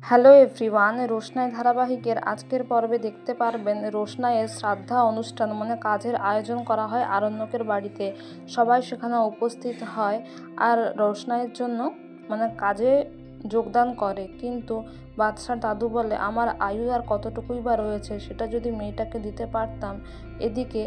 Hello everyone, রোশনাই ধারাবাহিকের আজকের পর্বে দেখতে পারবেন রোশনাইয়ের শ্রাদ্ধা অনুষ্ঠান মানে কাজের আয়োজন করা হয় আরণ্যকের বাড়িতে। সবাই সেখানে উপস্থিত হয় আর রোশনাইয়ের জন্য মানে কাজে যোগদান করে। কিন্তু বাদশার দাদু বলে, আমার আয়ু আর কতটুকুই বা রয়েছে, সেটা যদি মেয়েটাকে দিতে পারতাম। এদিকে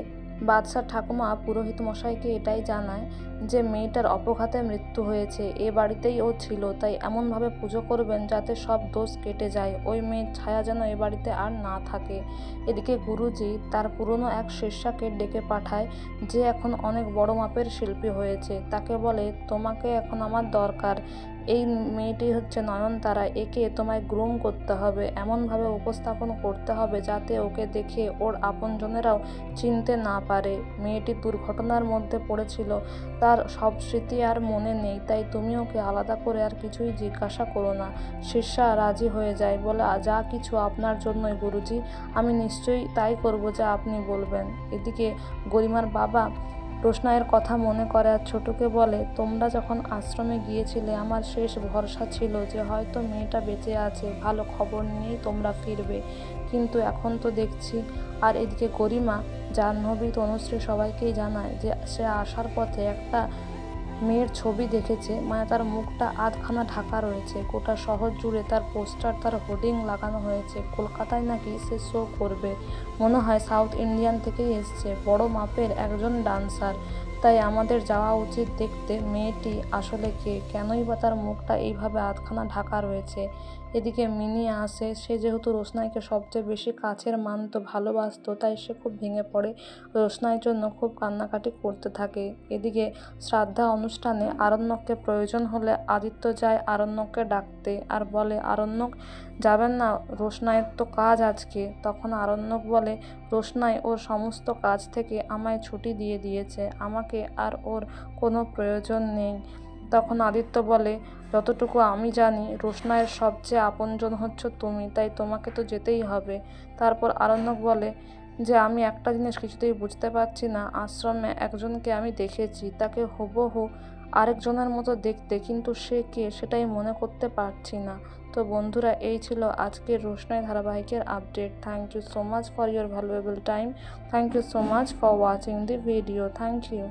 বাদশার ঠাকুমা পুরোহিত মশাইকে এটাই জানায় যে মেয়েটার অপঘাতে মৃত্যু হয়েছে, এ বাড়িতেই ও ছিল, তাই এমনভাবে পুজো করবেন যাতে সব দোষ কেটে যায়, ওই মেয়ের ছায়া যেন এ বাড়িতে আর না থাকে। এদিকে গুরুজি তার পুরনো এক শিষ্যাকে ডেকে পাঠায়, যে এখন অনেক বড় মাপের শিল্পী হয়েছে। তাকে বলে, তোমাকে এখন আমার দরকার। এই মেয়েটি হচ্ছে নয়নতারা, একে তোমায় গ্রুম করতে হবে, এমনভাবে উপস্থাপন করতে হবে যাতে ওকে দেখে ওর আপনজনেরাও চিনতে না পারে। মেয়েটি দুর্ঘটনার মধ্যে পড়েছিল, তার সব স্মৃতি আর মনে নেই, তাই তুমি ওকে আলাদা করে আর কিছুই জিজ্ঞাসা করো না। শিষ্যা রাজি হয়ে যায়, বলে যা কিছু আপনার জন্যই গুরুজি, আমি নিশ্চয়ই তাই করব যা আপনি বলবেন। এদিকে গরিমার বাবা রোশনাইয়ের কথা মনে করে আর ছোটুকে বলে, তোমরা যখন আশ্রমে গিয়েছিলে আমার শেষ ভরসা ছিল যে হয়তো মেয়েটা বেঁচে আছে, ভালো খবর নিয়েই তোমরা ফিরবে, কিন্তু এখন তো দেখছি। আর এদিকে গরিমা জাহ্নবী তনুশ্রী সবাইকেই জানায় যে সে আসার পথে একটা মেয়ের ছবি দেখেছে, মানে তার মুখটা আধখানা ঢাকা রয়েছে, গোটা শহর জুড়ে তার পোস্টার, তার হোর্ডিং লাগানো হয়েছে, কলকাতায় নাকি সে শো করবে, মনে হয় সাউথ ইন্ডিয়ান থেকেই এসছে, বড় মাপের একজন ডান্সার। তাই আমাদের যাওয়া উচিত দেখতে মেয়েটি আসলে কে, কেনই বা তার মুখটা এইভাবে আধখানা ঢাকা রয়েছে। এদিকে মিনি আসে, সে যেহেতু রোশনাইকে সবচেয়ে বেশি কাছের মানত, ভালোবাসতো, তাই সে খুব ভেঙে পড়ে, রোশনাইয়ের জন্য খুব কান্নাকাটি করতে থাকে। এদিকে শ্রাদ্ধা অনুষ্ঠানে আরণ্যককে প্রয়োজন হলে আদিত্য যায় আরণ্যককে ডাকতে আর বলে, আরণ্যক যাবেন না, রোশনাইয়ের তো কাজ আজকে। তখন আরণ্যক বলে, রোশনাই ওর সমস্ত কাজ থেকে আমায় ছুটি দিয়ে দিয়েছে, আমাকে আর ওর কোনো প্রয়োজন নেই। তখন আদিত্য বলে, যতটুকু আমি জানি রোশনাইয়ের সবচেয়ে আপনজন হচ্ছ তুমি, তাই তোমাকে তো যেতেই হবে। তারপর আরণ্যক বলে যে আমি একটা জিনিস কিছুতেই বুঝতে পারছি না, আশ্রমে একজনকে আমি দেখেছি, তাকে হুবহু আরেকজনের মতো দেখতে, কিন্তু সে কে সেটাই মনে করতে পারছি না। তো বন্ধুরা, এই ছিল আজকের রোশনাই ধারাবাহিকের update. Thank you so much for your valuable time. Thank you so much for watching the video. Thank you.